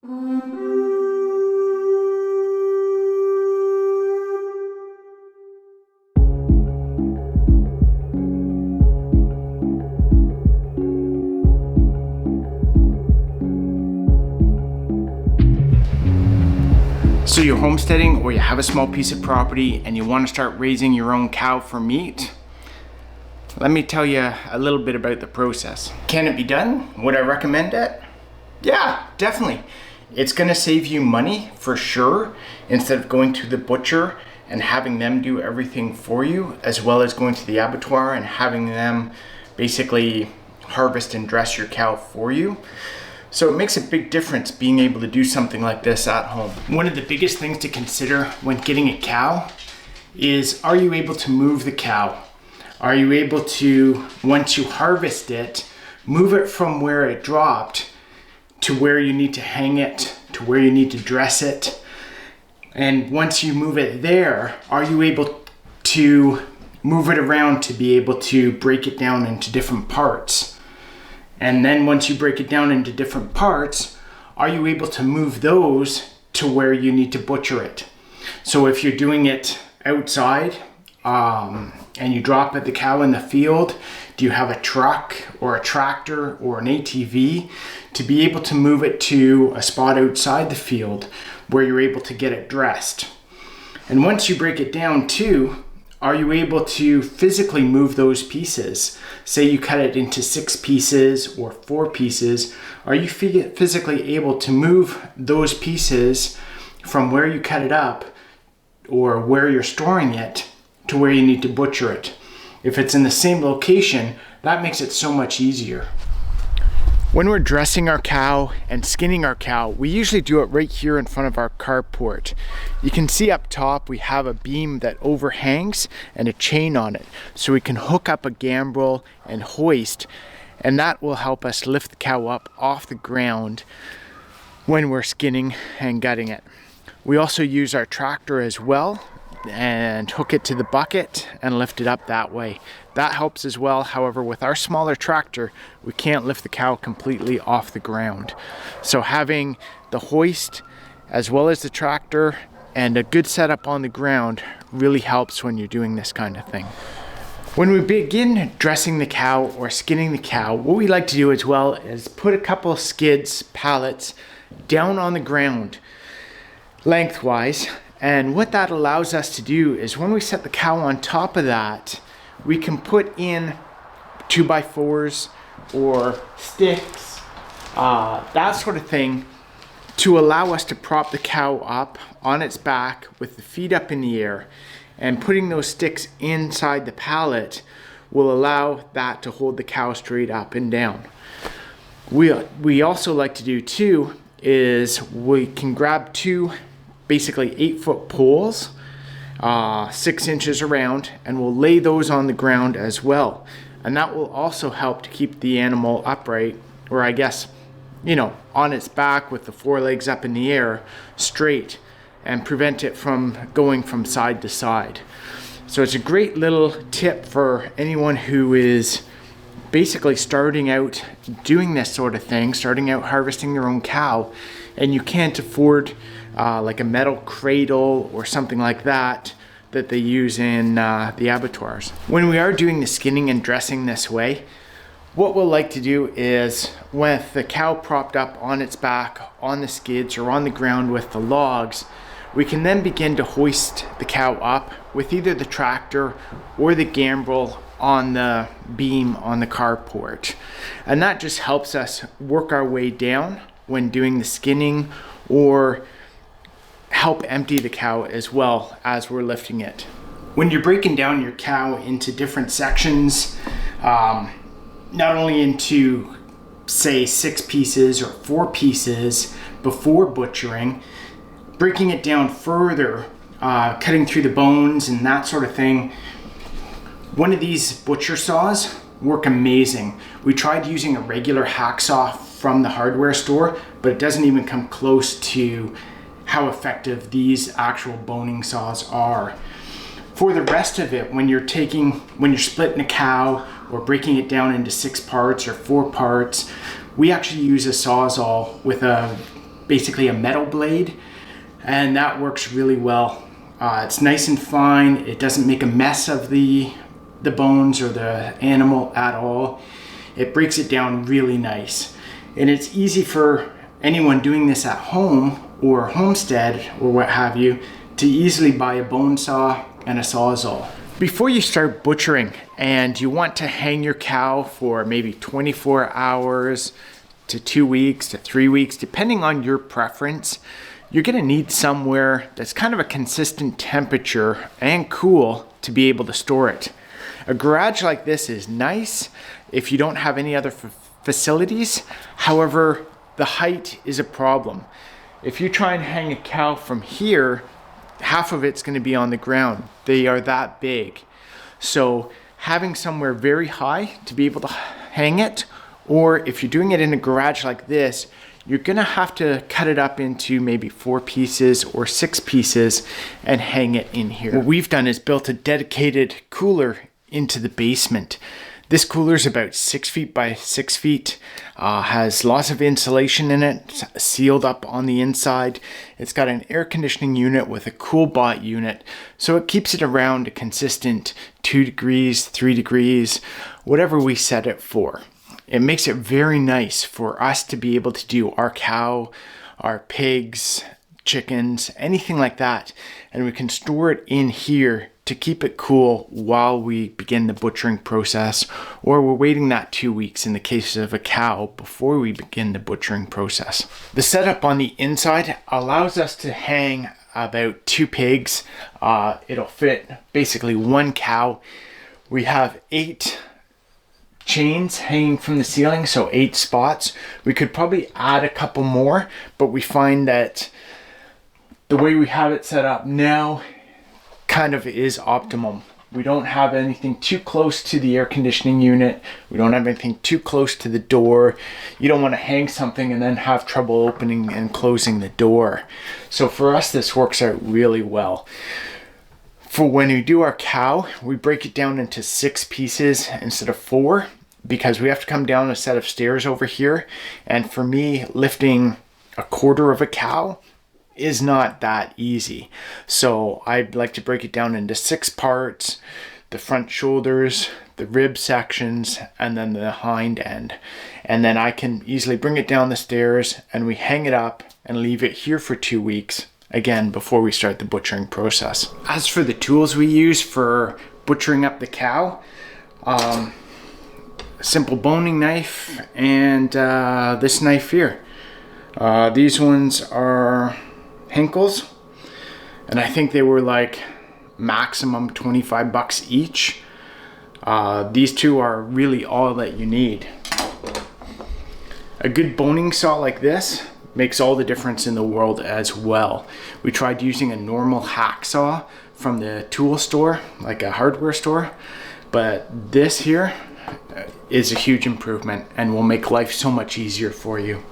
So you're homesteading or you have a small piece of property and you want to start raising your own cow for meat? Let me tell you a little bit about the process. Can it be done? Would I recommend it? Yeah, definitely. It's gonna save you money for sure, instead of going to the butcher and having them do everything for you, as well as going to the abattoir and having them basically harvest and dress your cow for you. So it makes a big difference being able to do something like this at home. One of the biggest things to consider when getting a cow is, are you able to move the cow? Are you able to, once you harvest it, move it from where it dropped to where you need to hang it, to where you need to dress it? And once you move it there, are you able to move it around to be able to break it down into different parts? And then once you break it down into different parts, are you able to move those to where you need to butcher it? So if you're doing it outside and you drop the cow in the field, do you have a truck or a tractor or an ATV to be able to move it to a spot outside the field where you're able to get it dressed? And once you break it down too, are you able to physically move those pieces? Say you cut it into 6 pieces or 4 pieces. Are you physically able to move those pieces from where you cut it up or where you're storing it to where you need to butcher it? If it's in the same location, that makes it so much easier. When we're dressing our cow and skinning our cow, we usually do it right here in front of our carport. You can see up top we have a beam that overhangs and a chain on it, so we can hook up a gambrel and hoist, and that will help us lift the cow up off the ground when we're skinning and gutting it. We also use our tractor as well and hook it to the bucket and lift it up that way. That helps as well. However, with our smaller tractor, we can't lift the cow completely off the ground. So having the hoist as well as the tractor and a good setup on the ground really helps when you're doing this kind of thing. When we begin dressing the cow or skinning the cow, what we like to do as well is put a couple of skids, pallets, down on the ground lengthwise. And what that allows us to do is when we set the cow on top of that, we can put in 2x4s or sticks, that sort of thing, to allow us to prop the cow up on its back with the feet up in the air. And putting those sticks inside the pallet will allow that to hold the cow straight up and down. We also like to do too is we can grab 2 basically 8-foot poles, 6 inches around, and we'll lay those on the ground as well. And that will also help to keep the animal upright, or I guess, on its back with the forelegs up in the air, straight, and prevent it from going from side to side. So it's a great little tip for anyone who is basically starting out doing this sort of thing, starting out harvesting their own cow, and you can't afford like a metal cradle or something like that they use in the abattoirs. When we are doing the skinning and dressing this way, what we'll like to do is, with the cow propped up on its back, on the skids or on the ground with the logs, we can then begin to hoist the cow up with either the tractor or the gambrel on the beam on the carport. And that just helps us work our way down when doing the skinning, or help empty the cow as well as we're lifting it. When you're breaking down your cow into different sections, not only into say 6 pieces or 4 pieces before butchering, breaking it down further, cutting through the bones and that sort of thing, one of these butcher saws work amazing. We tried using a regular hacksaw from the hardware store, but it doesn't even come close to how effective these actual boning saws are. For the rest of it, when you're splitting a cow or breaking it down into 6 parts or 4 parts, we actually use a Sawzall with basically a metal blade, and that works really well. It's nice and fine. It doesn't make a mess of the bones or the animal at all. It breaks it down really nice. And it's easy for anyone doing this at home or homestead or what have you to easily buy a bone saw and a sawzall. Before you start butchering and you want to hang your cow for maybe 24 hours to 2 weeks to 3 weeks, depending on your preference, you're gonna need somewhere that's kind of a consistent temperature and cool to be able to store it. A garage like this is nice if you don't have any other facilities. However, the height is a problem. If you try and hang a cow from here, half of it's going to be on the ground. They are that big. So having somewhere very high to be able to hang it, or if you're doing it in a garage like this, you're going to have to cut it up into maybe 4 pieces or 6 pieces and hang it in here. What we've done is built a dedicated cooler into the basement. This cooler is about 6 feet by 6 feet, has lots of insulation in it, sealed up on the inside. It's got an air conditioning unit with a cool bot unit, so it keeps it around a consistent 2 degrees, 3 degrees, whatever we set it for. It makes it very nice for us to be able to do our cow, our pigs, chickens, anything like that, and we can store it in here to keep it cool while we begin the butchering process, or we're waiting that 2 weeks in the case of a cow before we begin the butchering process. The setup on the inside allows us to hang about 2 pigs. It'll fit basically 1 cow. We have 8 chains hanging from the ceiling, so 8 spots. We could probably add a couple more, but we find that the way we have it set up now kind of is optimum. We don't have anything too close to the air conditioning unit. We don't have anything too close to the door. You don't want to hang something and then have trouble opening and closing the door. So for us, this works out really well. For when we do our cow, we break it down into 6 pieces instead of 4, because we have to come down a set of stairs over here. And for me, lifting a quarter of a cow is not that easy. So I'd like to break it down into 6 parts: the front shoulders, the rib sections, and then the hind end. And then I can easily bring it down the stairs and we hang it up and leave it here for 2 weeks, again, before we start the butchering process. As for the tools we use for butchering up the cow, a simple boning knife and this knife here. These ones are Henkel's, and I think they were like maximum 25 bucks each. These 2 are really all that you need. A good boning saw like this makes all the difference in the world as well. We tried using a normal hacksaw from the tool store, like a hardware store, but this here is a huge improvement and will make life so much easier for you.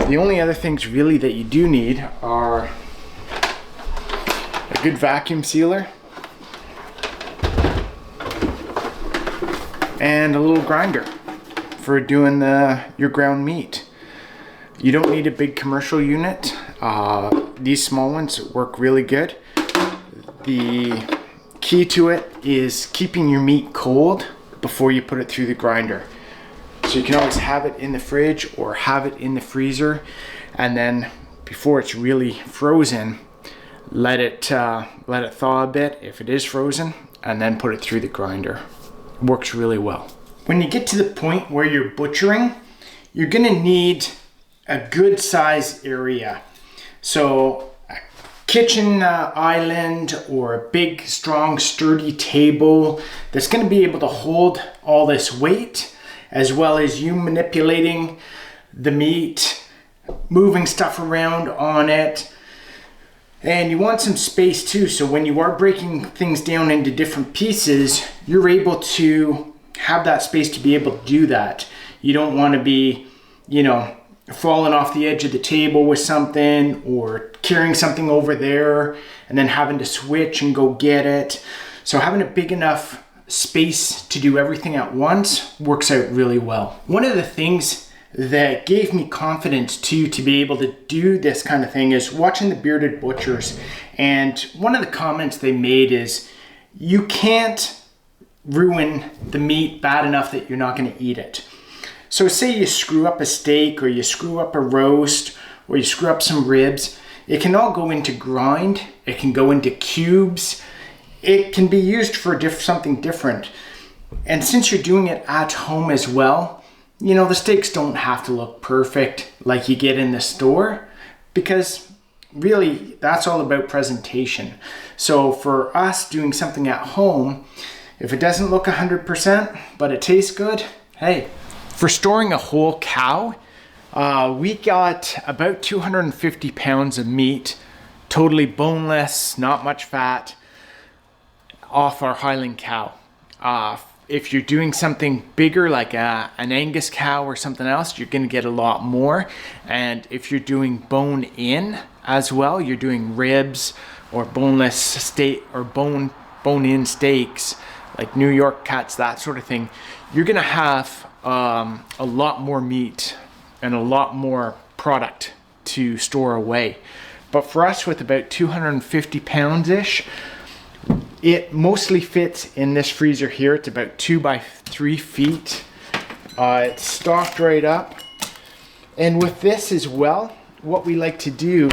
The only other things really that you do need are a good vacuum sealer and a little grinder for doing your ground meat. You don't need a big commercial unit. These small ones work really good. The key to it is keeping your meat cold before you put it through the grinder. So you can always have it in the fridge or have it in the freezer, and then before it's really frozen, let it thaw a bit if it is frozen, and then put it through the grinder. It works really well. When you get to the point where you're butchering, you're gonna need a good size area. So a kitchen island or a big, strong, sturdy table that's gonna be able to hold all this weight, as well as you manipulating the meat, moving stuff around on it. And you want some space too, so when you are breaking things down into different pieces, you're able to have that space to be able to do that. You don't want to be, falling off the edge of the table with something, or carrying something over there and then having to switch and go get it. So having a big enough space to do everything at once works out really well. One of the things that gave me confidence to be able to do this kind of thing is watching the Bearded Butchers. And one of the comments they made is, you can't ruin the meat bad enough that you're not going to eat it. So say you screw up a steak, or you screw up a roast, or you screw up some ribs, it can all go into grind, it can go into cubes, it can be used for something different. And since you're doing it at home as well, you know, the steaks don't have to look perfect like you get in the store, because really that's all about presentation. So for us doing something at home, if it doesn't look 100%, but it tastes good, hey. For storing a whole cow, we got about 250 pounds of meat, totally boneless, not much fat, off our Highland Cow. If you're doing something bigger like an Angus cow or something else, you're going to get a lot more. And if you're doing bone in as well, you're doing ribs or boneless steak or bone in steaks like New York cuts, that sort of thing, you're going to have a lot more meat and a lot more product to store away. But for us, with about 250 pounds ish, it mostly fits in this freezer here. It's about 2 by 3 feet. It's stocked right up. And with this as well, what we like to do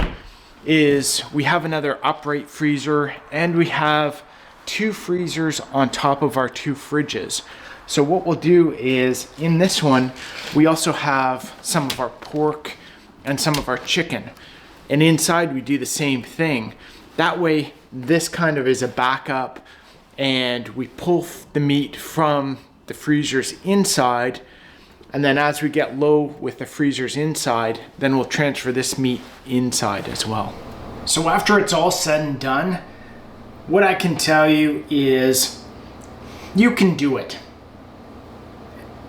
is we have another upright freezer, and we have 2 freezers on top of our 2 fridges. So what we'll do is, in this one, we also have some of our pork and some of our chicken. And inside we do the same thing. That way, this kind of is a backup, and we pull the meat from the freezers inside, and then as we get low with the freezers inside, then we'll transfer this meat inside as well. So after it's all said and done, what I can tell you is you can do it.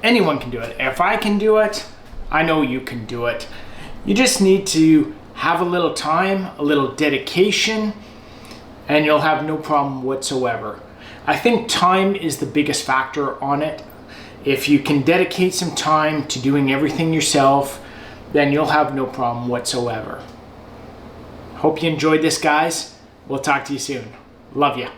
Anyone can do it. If I can do it, I know you can do it. You just need to have a little time, a little dedication, and you'll have no problem whatsoever. I think time is the biggest factor on it. If you can dedicate some time to doing everything yourself, then you'll have no problem whatsoever. Hope you enjoyed this, guys. We'll talk to you soon. Love ya.